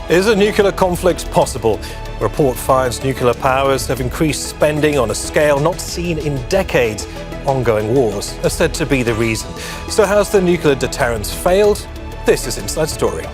Is a nuclear conflict possible? A report finds nuclear powers have increased spending on a scale not seen in decades. Ongoing wars are said to be the reason. So has the nuclear deterrence failed? This is Inside Story.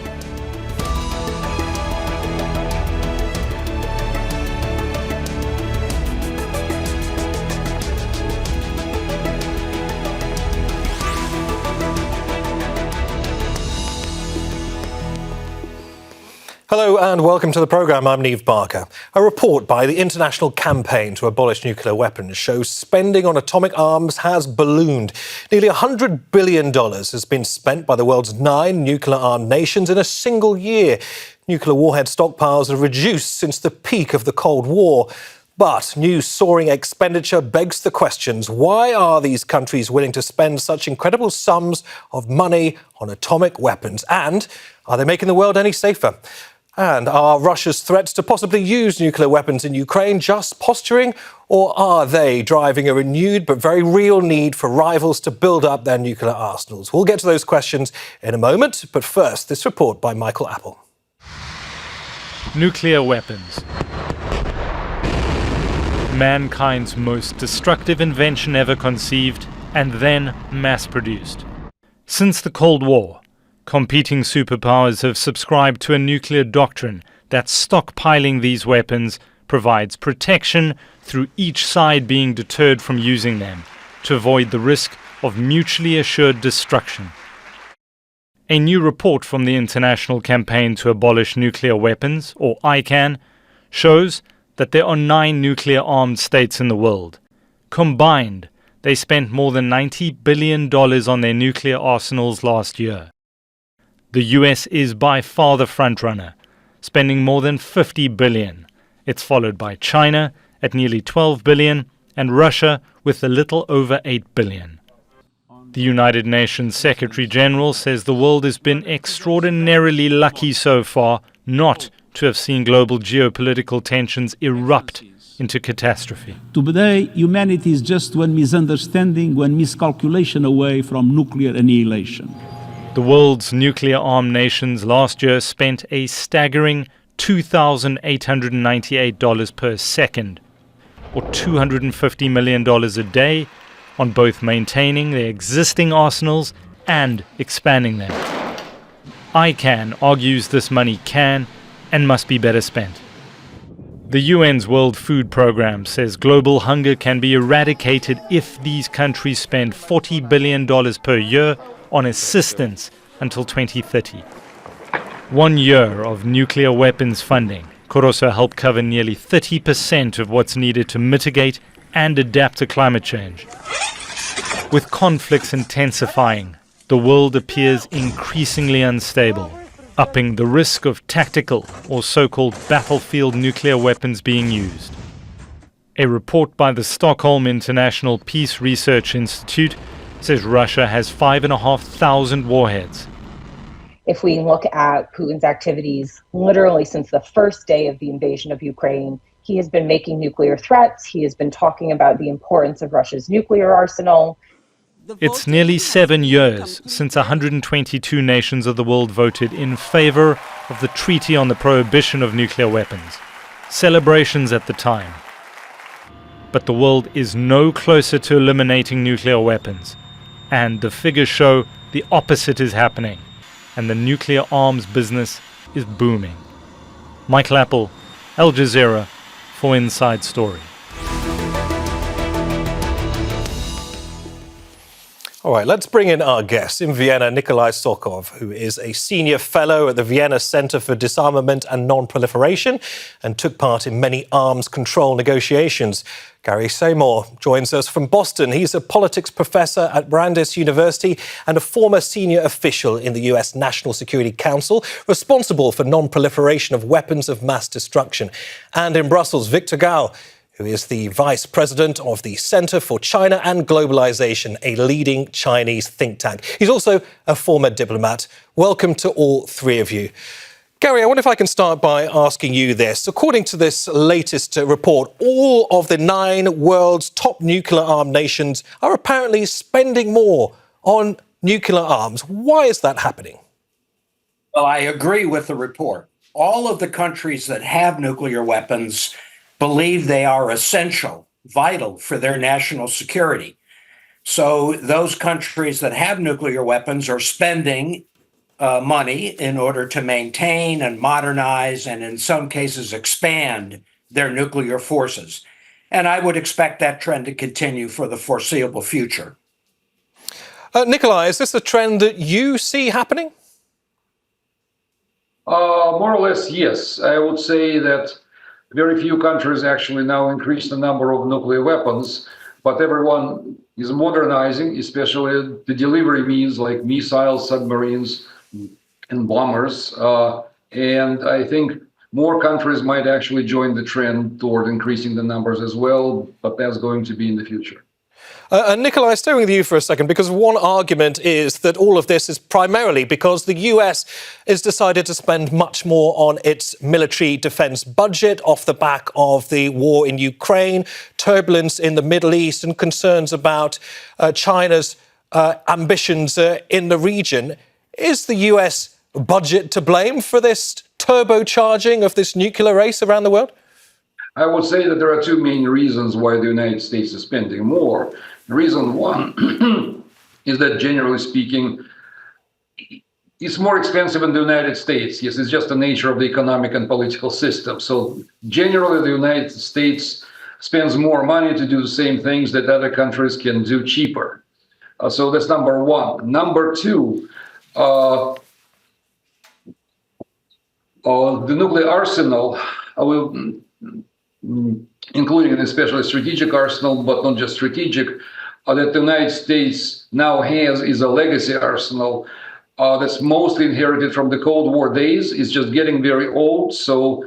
Hello and welcome to the programme. I'm Neave Barker. A report by the International Campaign to Abolish Nuclear Weapons shows spending on atomic arms has ballooned. Nearly $100 billion has been spent by the world's 9 nuclear-armed nations in a single year. Nuclear warhead stockpiles have reduced since the peak of the Cold War. But new soaring expenditure begs the questions. Why are these countries willing to spend such incredible sums of money on atomic weapons? And are they making the world any safer? And are Russia's threats to possibly use nuclear weapons in Ukraine just posturing? Or are they driving a renewed but very real need for rivals to build up their nuclear arsenals? We'll get to those questions in a moment. But first, this report by Michael Apple. Nuclear weapons. Mankind's most destructive invention ever conceived and then mass-produced. Since the Cold War, competing superpowers have subscribed to a nuclear doctrine that stockpiling these weapons provides protection through each side being deterred from using them to avoid the risk of mutually assured destruction. A new report from the International Campaign to Abolish Nuclear Weapons, or ICAN, shows that there are 9 nuclear-armed states in the world. Combined, they spent more than $90 billion on their nuclear arsenals last year. The US is by far the frontrunner, spending more than $50 billion. It's followed by China at nearly $12 billion and Russia with a little over $8 billion. The United Nations Secretary General says the world has been extraordinarily lucky so far not to have seen global geopolitical tensions erupt into catastrophe. Today, humanity is just one misunderstanding, one miscalculation away from nuclear annihilation. The world's nuclear-armed nations last year spent a staggering $2,898 per second, or $250 million a day, on both maintaining their existing arsenals and expanding them. ICAN argues this money can and must be better spent. The UN's World Food Programme says global hunger can be eradicated if these countries spend $40 billion per year on assistance until 2030. 1 year of nuclear weapons funding could also help cover nearly 30% of what's needed to mitigate and adapt to climate change. With conflicts intensifying, the world appears increasingly unstable, upping the risk of tactical or so-called battlefield nuclear weapons being used. A report by the Stockholm International Peace Research Institute says Russia has 5,500 warheads. If we look at Putin's activities, literally since the first day of the invasion of Ukraine, he has been making nuclear threats. He has been talking about the importance of Russia's nuclear arsenal. It's nearly 7 years since 122 nations of the world voted in favor of the Treaty on the Prohibition of Nuclear Weapons. Celebrations at the time. But the world is no closer to eliminating nuclear weapons. And the figures show the opposite is happening, and the nuclear arms business is booming. Michael Apple, Al Jazeera, for Inside Story. All right, let's bring in our guest in Vienna, Nikolai Sokov, who is a senior fellow at the Vienna Center for Disarmament and Non-Proliferation and took part in many arms control negotiations. Gary Samore joins us from Boston. He's a politics professor at Brandeis University and a former senior official in the US National Security Council, responsible for non-proliferation of weapons of mass destruction. And in Brussels, Victor Gao, who is the vice president of the Center for China and Globalisation, a leading Chinese think tank. He's also a former diplomat. Welcome to all three of you. Gary, I wonder if I can start by asking you this. According to this latest report, all of the 9 world's top nuclear-armed nations are apparently spending more on nuclear arms. Why is that happening? Well, I agree with the report. all of the countries that have nuclear weapons believe they are essential, vital for their national security. So those countries that have nuclear weapons are spending money in order to maintain and modernize and in some cases expand their nuclear forces. And I would expect that trend to continue for the foreseeable future. Nikolai, is this a trend that you see happening? More or less, yes. I would say that very few countries actually now increase the number of nuclear weapons, but everyone is modernizing, especially the delivery means like missiles, submarines, and bombers. And I think more countries might actually join the trend toward increasing the numbers as well, but that's going to be in the future. Nikolai, staying with you for a second, because one argument is that all of this is primarily because the US has decided to spend much more on its military defence budget off the back of the war in Ukraine, turbulence in the Middle East and concerns about China's ambitions in the region. Is the US budget to blame for this turbocharging of this nuclear race around the world? I would say that there are two main reasons why the United States is spending more. Reason one is that, generally speaking, it's more expensive in the United States. Yes, it's just the nature of the economic and political system. So generally, the United States spends more money to do the same things that other countries can do cheaper. So that's number one. Number two, the nuclear arsenal including an especially strategic arsenal, but not just strategic, that the United States now has is a legacy arsenal that's mostly inherited from the Cold War days. It's just getting very old, so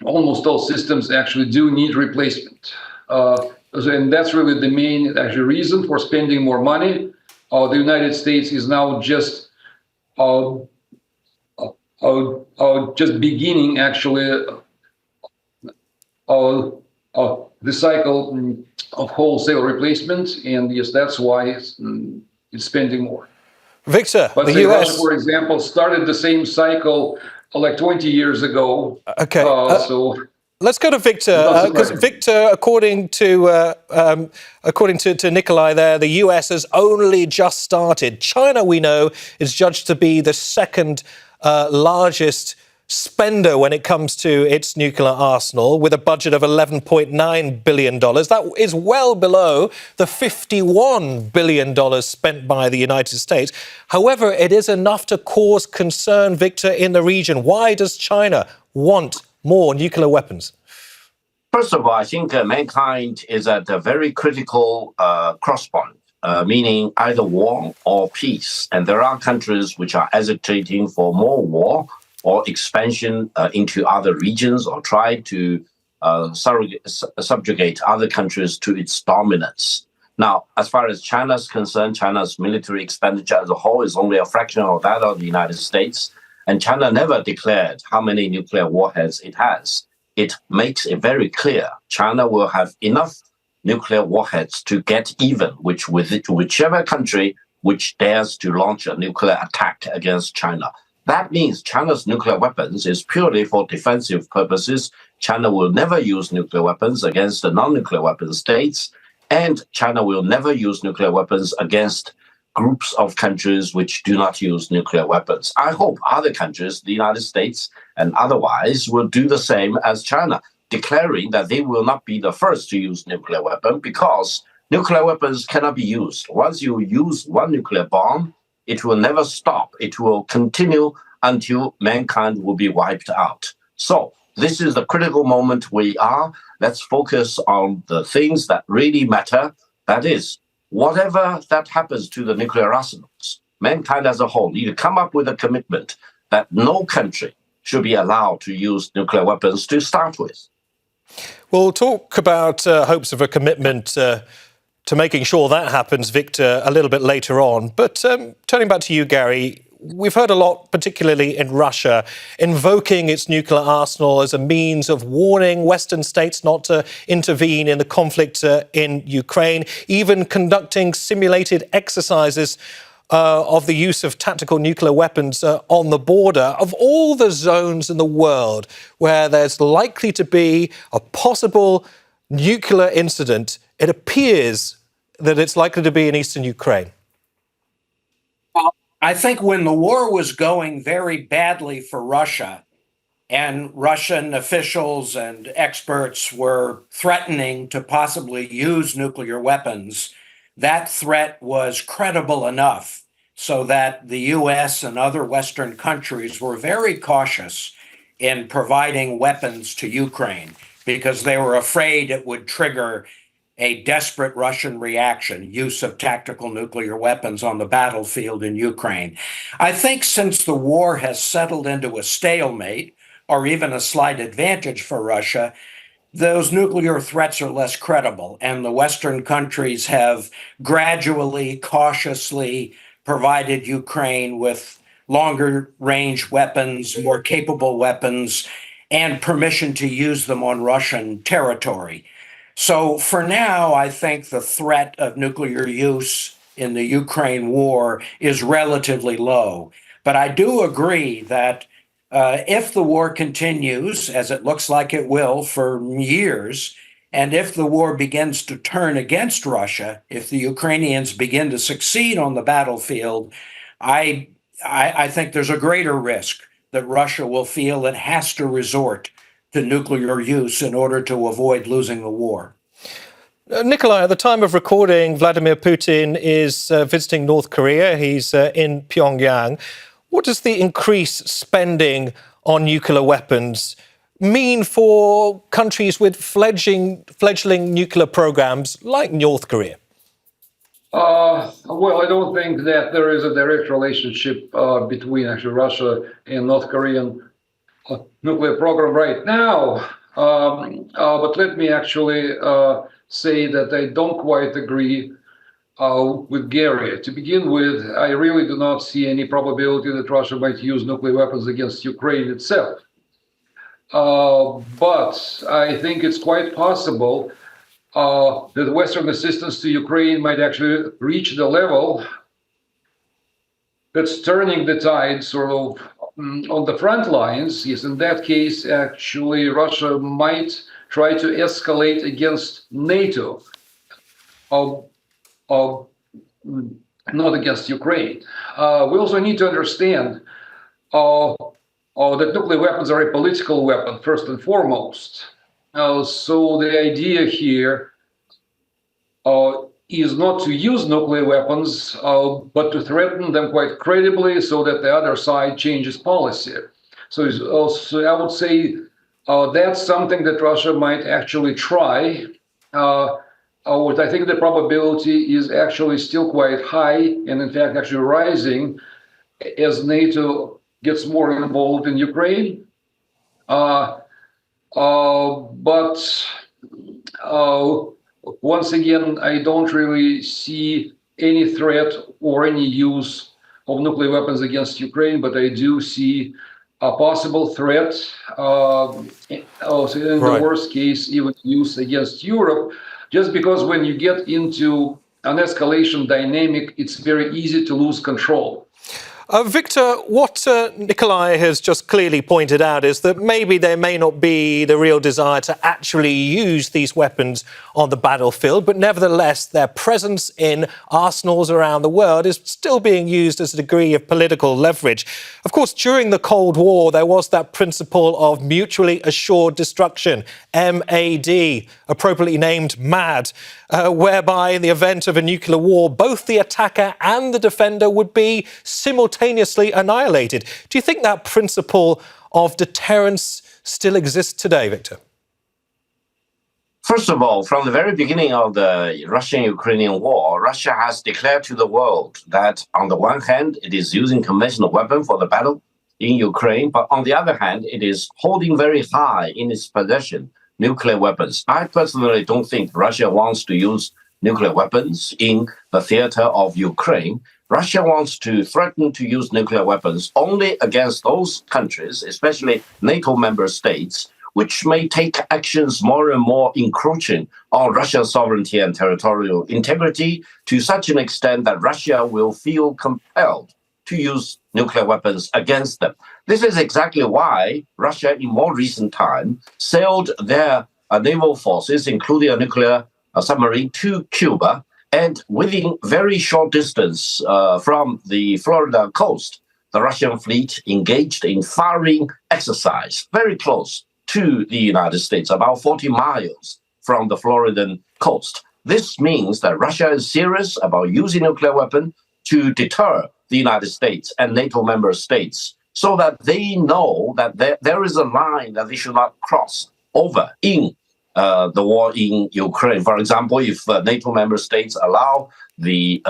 almost all systems actually do need replacement. And that's really the main reason for spending more money. The United States is now just beginning actually the cycle of wholesale replacement, and yes, that's why it's spending more. Victor, but the US, Russia, for example, started the same cycle like 20 years ago. Okay, so let's go to Victor, because Victor, according to Nikolai there, the US has only just started. China, we know, is judged to be the second largest spender when it comes to its nuclear arsenal, with a budget of $11.9 billion. That is well below the $51 billion spent by the United States. However, it is enough to cause concern, Victor, in the region. Why does China want more nuclear weapons? First of all, I think mankind is at a very critical crosspoint, meaning either war or peace. And there are countries which are agitating for more war or expansion into other regions, or try to subjugate other countries to its dominance. Now, as far as China is concerned, China's military expenditure as a whole is only a fraction of that of the United States. And China never declared how many nuclear warheads it has. It makes it very clear China will have enough nuclear warheads to get even with whichever country which dares to launch a nuclear attack against China. That means China's nuclear weapons is purely for defensive purposes. China will never use nuclear weapons against the non-nuclear weapon states, and China will never use nuclear weapons against groups of countries which do not use nuclear weapons. I hope other countries, the United States and otherwise, will do the same as China, declaring that they will not be the first to use nuclear weapon, because nuclear weapons cannot be used. Once you use one nuclear bomb, it will never stop. It will continue until mankind will be wiped out. So this is the critical moment we are. Let's focus on the things that really matter. That is, whatever that happens to the nuclear arsenals, mankind as a whole need to come up with a commitment that no country should be allowed to use nuclear weapons to start with. We'll talk about hopes of a commitment to making sure that happens, Victor, a little bit later on. But turning back to you, Gary, we've heard a lot, particularly in Russia, invoking its nuclear arsenal as a means of warning Western states not to intervene in the conflict in Ukraine, even conducting simulated exercises of the use of tactical nuclear weapons on the border. Of all the zones in the world where there's likely to be a possible nuclear incident, it appears that it's likely to be in eastern Ukraine. Well, I think when the war was going very badly for Russia, and Russian officials and experts were threatening to possibly use nuclear weapons, that threat was credible enough so that the US and other Western countries were very cautious in providing weapons to Ukraine because they were afraid it would trigger a desperate Russian reaction, use of tactical nuclear weapons on the battlefield in Ukraine. I think since the war has settled into a stalemate, or even a slight advantage for Russia, those nuclear threats are less credible. And the Western countries have gradually, cautiously provided Ukraine with longer range weapons, more capable weapons, and permission to use them on Russian territory. So for now, I think the threat of nuclear use in the Ukraine war is relatively low. But I do agree that if the war continues, as it looks like it will for years, and if the war begins to turn against Russia, if the Ukrainians begin to succeed on the battlefield, I think there's a greater risk that Russia will feel it has to resort to nuclear use in order to avoid losing the war. Nikolai, at the time of recording, Vladimir Putin is visiting North Korea. He's in Pyongyang. What does the increased spending on nuclear weapons mean for countries with fledgling nuclear programs like North Korea? Well, I don't think that there is a direct relationship between actually Russia and North Korean nuclear program right now. But let me actually say that I don't quite agree with Gary. To begin with, I really do not see any probability that Russia might use nuclear weapons against Ukraine itself. But I think it's quite possible that Western assistance to Ukraine might actually reach the level that's turning the tide sort of on the front lines. Yes, in that case, actually, Russia might try to escalate against NATO. Not against Ukraine. We also need to understand that nuclear weapons are a political weapon, first and foremost. So the idea here is not to use nuclear weapons, but to threaten them quite credibly so that the other side changes policy. So I would say that's something that Russia might actually try. I think the probability is actually still quite high, and in fact actually rising as NATO gets more involved in Ukraine. But once again, I don't really see any threat or any use of nuclear weapons against Ukraine, but I do see a possible threat, also in the worst case, even use against Europe. Just because when you get into an escalation dynamic, it's very easy to lose control. Victor, what Nikolai has just clearly pointed out is that maybe there may not be the real desire to actually use these weapons on the battlefield, but nevertheless, their presence in arsenals around the world is still being used as a degree of political leverage. Of course, during the Cold War, there was that principle of mutually assured destruction, MAD, appropriately named MAD, whereby in the event of a nuclear war, both the attacker and the defender would be simultaneously annihilated. Do you think that principle of deterrence still exists today, Victor? First of all, from the very beginning of the Russian-Ukrainian war, Russia has declared to the world that on the one hand, it is using conventional weapons for the battle in Ukraine, but on the other hand, it is holding very high in its possession nuclear weapons. I personally don't think Russia wants to use nuclear weapons in the theater of Ukraine. Russia wants to threaten to use nuclear weapons only against those countries, especially NATO member states, which may take actions more and more encroaching on Russia's sovereignty and territorial integrity to such an extent that Russia will feel compelled to use nuclear weapons against them. This is exactly why Russia, in more recent time, sailed their naval forces, including a nuclear submarine, to Cuba, and within very short distance from the Florida coast, the Russian fleet engaged in firing exercise very close to the United States, about 40 miles from the Floridan coast. This means that Russia is serious about using nuclear weapons to deter the United States and NATO member states, so that they know that there is a line that they should not cross over in the war in Ukraine. For example, if NATO member states allow the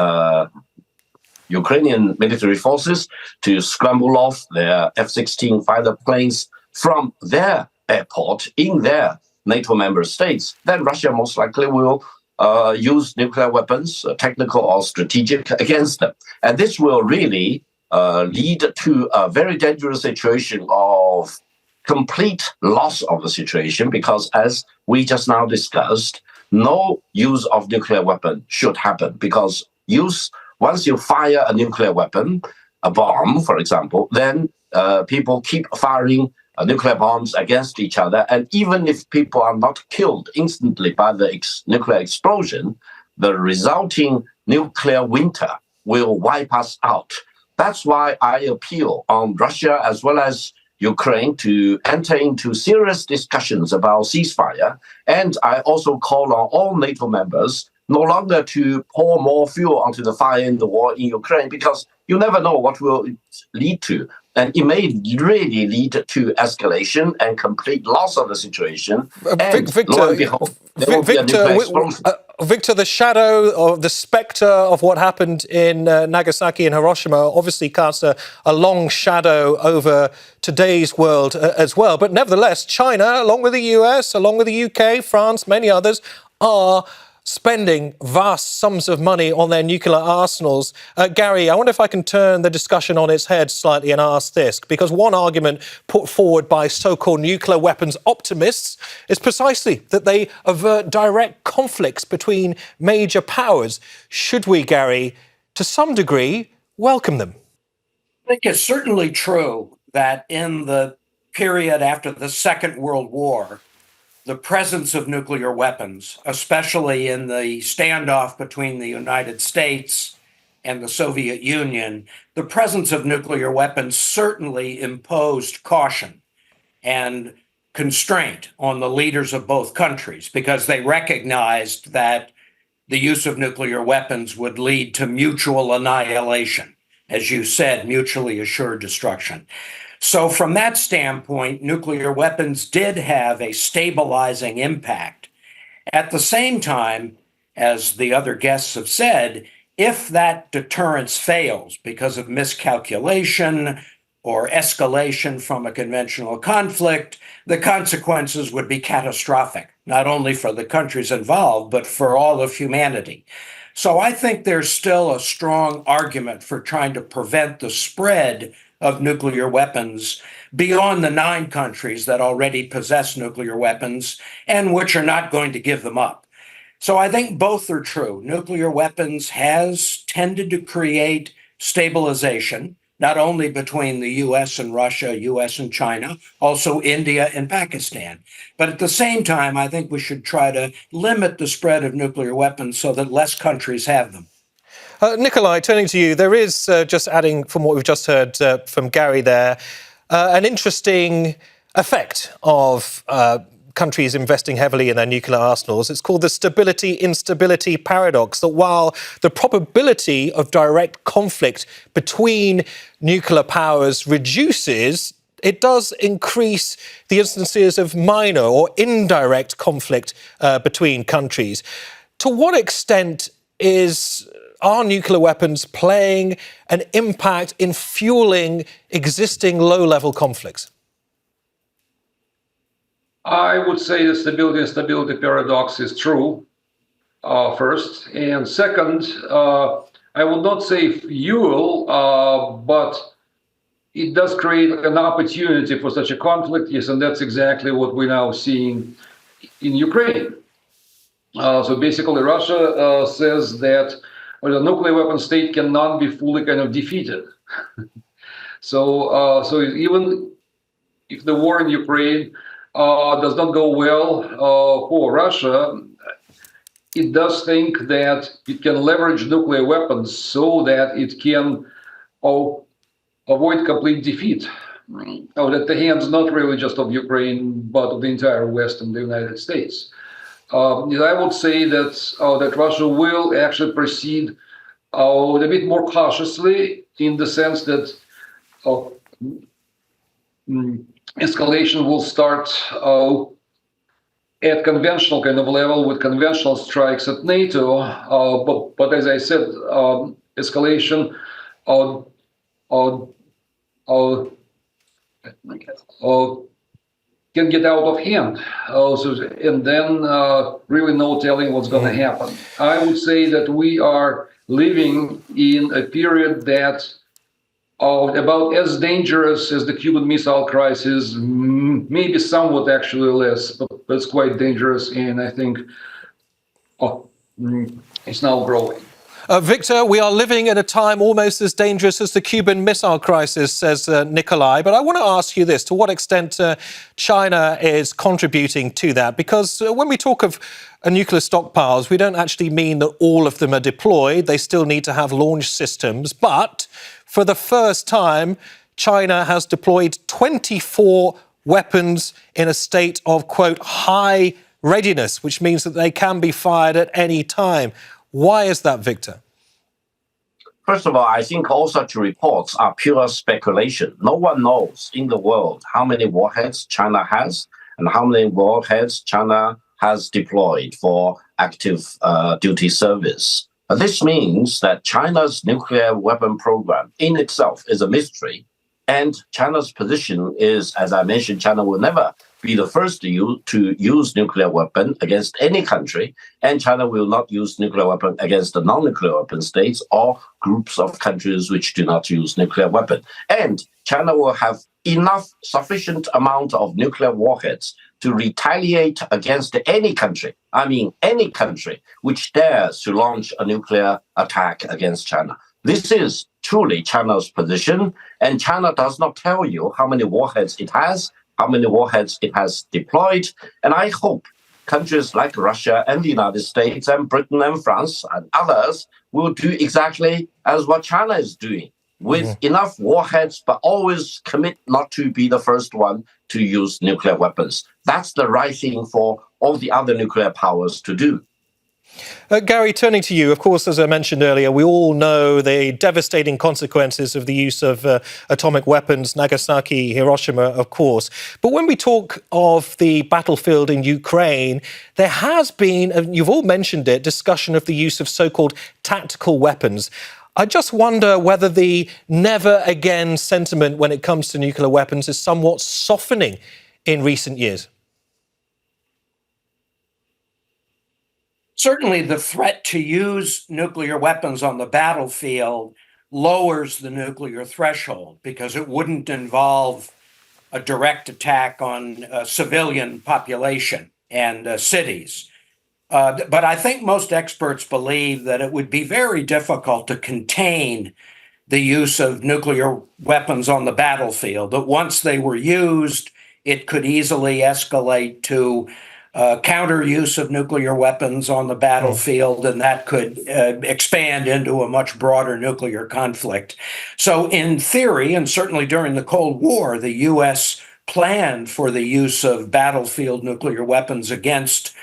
Ukrainian military forces to scramble off their F-16 fighter planes from their airport in their NATO member states, then Russia most likely will use nuclear weapons, technical or strategic, against them. And this will really lead to a very dangerous situation of complete loss of the situation, because as we just now discussed, no use of nuclear weapon should happen, because once you fire a nuclear weapon, a bomb, for example, then people keep firing nuclear bombs against each other. And even if people are not killed instantly by the nuclear explosion, the resulting nuclear winter will wipe us out. That's why I appeal on Russia as well as Ukraine to enter into serious discussions about ceasefire. And I also call on all NATO members no longer to pour more fuel onto the fire in the war in Ukraine, because you never know what will it lead to. And it may really lead to escalation and complete loss of the situation. And lo and behold, there will be a nuclear explosion. Victor, the shadow of the spectre of what happened in Nagasaki and Hiroshima obviously casts a long shadow over today's world as well. But nevertheless, China, along with the US, along with the UK, France, many others, are spending vast sums of money on their nuclear arsenals. Gary, I wonder if I can turn the discussion on its head slightly and ask this, because one argument put forward by so-called nuclear weapons optimists is precisely that they avert direct conflicts between major powers. Should we, Gary, to some degree, welcome them? I think it's certainly true that in the period after the Second World War, the presence of nuclear weapons, especially in the standoff between the United States and the Soviet Union, the presence of nuclear weapons certainly imposed caution and constraint on the leaders of both countries, because they recognized that the use of nuclear weapons would lead to mutual annihilation, as you said, mutually assured destruction. So from that standpoint, nuclear weapons did have a stabilizing impact. At the same time, as the other guests have said, if that deterrence fails because of miscalculation or escalation from a conventional conflict, the consequences would be catastrophic, not only for the countries involved, but for all of humanity. So I think there's still a strong argument for trying to prevent the spread of nuclear weapons beyond the 9 countries that already possess nuclear weapons and which are not going to give them up. So I think both are true. Nuclear weapons has tended to create stabilization, not only between the US and Russia, US and China, also India and Pakistan. But at the same time, I think we should try to limit the spread of nuclear weapons so that less countries have them. Nikolai, turning to you, there is, just adding from what we've just heard from Gary there, an interesting effect of countries investing heavily in their nuclear arsenals. It's called the stability-instability paradox, that while the probability of direct conflict between nuclear powers reduces, it does increase the instances of minor or indirect conflict between countries. To what extent are nuclear weapons playing an impact in fueling existing low-level conflicts? I would say the stability and stability paradox is true, first. And second, I would not say fuel, but it does create an opportunity for such a conflict, yes, and that's exactly what we're now seeing in Ukraine. So basically, Russia says that the nuclear weapon state cannot be fully kind of defeated. So even if the war in Ukraine does not go well for Russia, it does think that it can leverage nuclear weapons so that it can avoid complete defeat. At the hands not really just of Ukraine, but of the entire West and the United States. I would say that Russia will actually proceed a bit more cautiously, in the sense that escalation will start at conventional kind of level with conventional strikes at NATO. But as I said, escalation can get out of hand. And then really no telling what's going to happen. I would say that we are living in a period that about as dangerous as the Cuban Missile Crisis, maybe somewhat actually less, but it's quite dangerous, and I think it's now growing. Victor, we are living at a time almost as dangerous as the Cuban Missile Crisis, says Nikolai. But I want to ask you this, to what extent China is contributing to that? Because when we talk of nuclear stockpiles, we don't actually mean that all of them are deployed. They still need to have launch systems. But for the first time, China has deployed 24 weapons in a state of, quote, high readiness, which means that they can be fired at any time. Why is that, Victor? First of all, I think all such reports are pure speculation. No one knows in the world how many warheads China has and how many warheads China has deployed for active duty service. This means that China's nuclear weapon program in itself is a mystery. And China's position is, as I mentioned, China will never be the first to use nuclear weapon against any country, and China will not use nuclear weapon against the non-nuclear weapon states or groups of countries which do not use nuclear weapon. And China will have sufficient amount of nuclear warheads to retaliate against any country, any country which dares to launch a nuclear attack against China. This is truly China's position, and China does not tell you how many warheads it has, how many warheads it has deployed. And I hope countries like Russia and the United States and Britain and France and others will do exactly as what China is doing, with enough warheads, but always commit not to be the first one to use nuclear weapons. That's the right thing for all the other nuclear powers to do. Gary, turning to you, of course, as I mentioned earlier, we all know the devastating consequences of the use of atomic weapons, Nagasaki, Hiroshima, of course. But when we talk of the battlefield in Ukraine, there has been, and you've all mentioned it, discussion of the use of so-called tactical weapons. I just wonder whether the never again sentiment when it comes to nuclear weapons is somewhat softening in recent years. Certainly, the threat to use nuclear weapons on the battlefield lowers the nuclear threshold because it wouldn't involve a direct attack on a civilian population and cities. But I think most experts believe that it would be very difficult to contain the use of nuclear weapons on the battlefield, that once they were used, it could easily escalate to counter use of nuclear weapons on the battlefield, and that could expand into a much broader nuclear conflict. So in theory, and certainly during the Cold War, the U.S. planned for the use of battlefield nuclear weapons against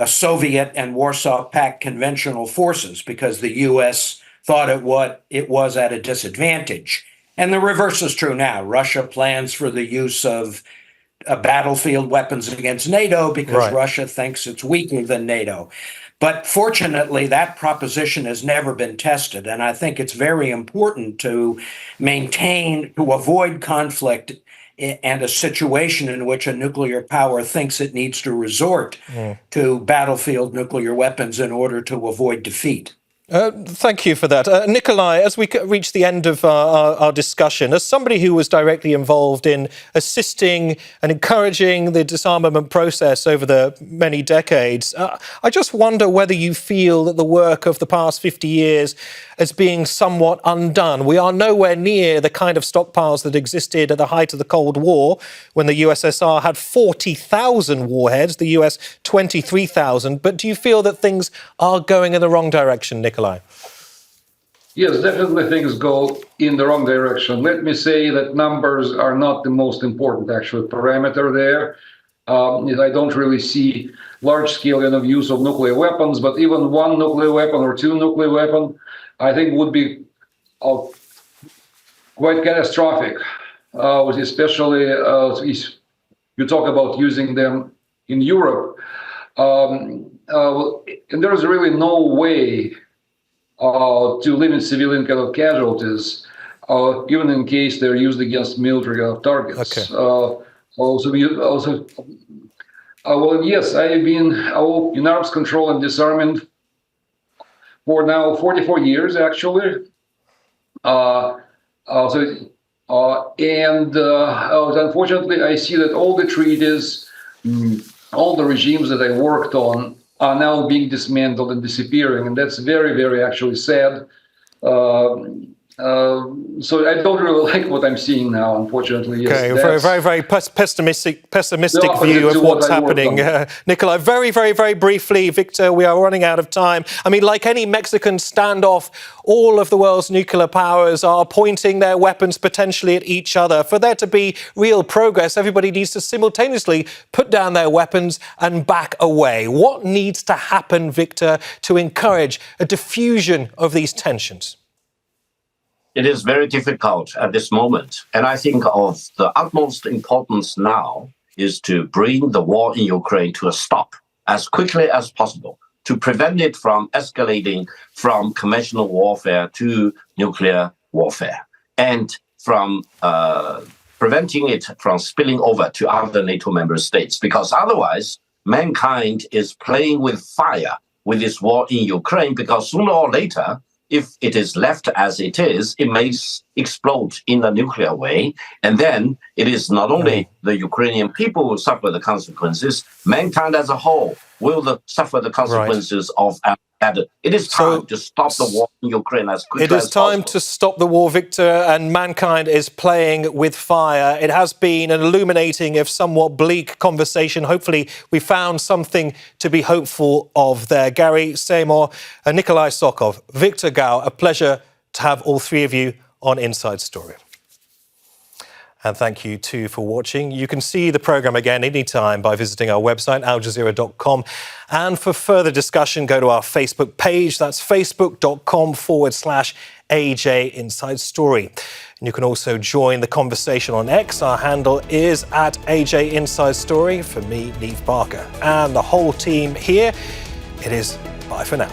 Soviet and Warsaw Pact conventional forces because the U.S. thought it was at a disadvantage. And the reverse is true now. Russia plans for the use of battlefield weapons against NATO because Russia thinks it's weaker than NATO. But fortunately, that proposition has never been tested. And I think it's very important to avoid conflict and a situation in which a nuclear power thinks it needs to resort to battlefield nuclear weapons in order to avoid defeat. Thank you for that. Nikolai, as we reach the end of our discussion, as somebody who was directly involved in assisting and encouraging the disarmament process over the many decades, I just wonder whether you feel that the work of the past 50 years is being somewhat undone. We are nowhere near the kind of stockpiles that existed at the height of the Cold War, when the USSR had 40,000 warheads, the US 23,000. But do you feel that things are going in the wrong direction, Nikolai? Yes, definitely things go in the wrong direction. Let me say that numbers are not the most important actual parameter there. I don't really see large-scale use of nuclear weapons, but even one nuclear weapon or two nuclear weapons, I think would be quite catastrophic, especially if you talk about using them in Europe. And there is really no way to limit civilian kind of casualties, even in case they're used against military targets. Okay. Well, yes, I have been in arms control and disarmament for now 44 years, actually. Unfortunately, I see that all the treaties, all the regimes that I worked on are now being dismantled and disappearing, and that's very, very actually sad. So I don't really like what I'm seeing now, unfortunately. Yes, okay, very pessimistic view of what's happening. Nikolai, very briefly, Victor, we are running out of time. I mean, like any Mexican standoff, all of the world's nuclear powers are pointing their weapons potentially at each other. For there to be real progress, everybody needs to simultaneously put down their weapons and back away. What needs to happen, Victor, to encourage a diffusion of these tensions? It is very difficult at this moment. And I think of the utmost importance now is to bring the war in Ukraine to a stop as quickly as possible, to prevent it from escalating from conventional warfare to nuclear warfare, and from preventing it from spilling over to other NATO member states. Because otherwise, mankind is playing with fire with this war in Ukraine, because sooner or later, if it is left as it is, it may explode in a nuclear way. And then it is not only the Ukrainian people who will suffer the consequences, mankind as a whole will suffer the consequences of that. It is time to stop the war in Ukraine as quickly as possible. It is time to stop the war, Victor, and mankind is playing with fire. It has been an illuminating, if somewhat bleak, conversation. Hopefully we found something to be hopeful of there. Gary, Samore, Nikolai, Sokov, Victor Gao, a pleasure to have all three of you on Inside Story. And thank you too for watching. You can see the programme again anytime by visiting our website, aljazeera.com. And for further discussion, go to our Facebook page. That's facebook.com/AJ Inside Story. And you can also join the conversation on X. Our handle is @AJ Inside Story. For me, Neave Barker, and the whole team here, it is bye for now.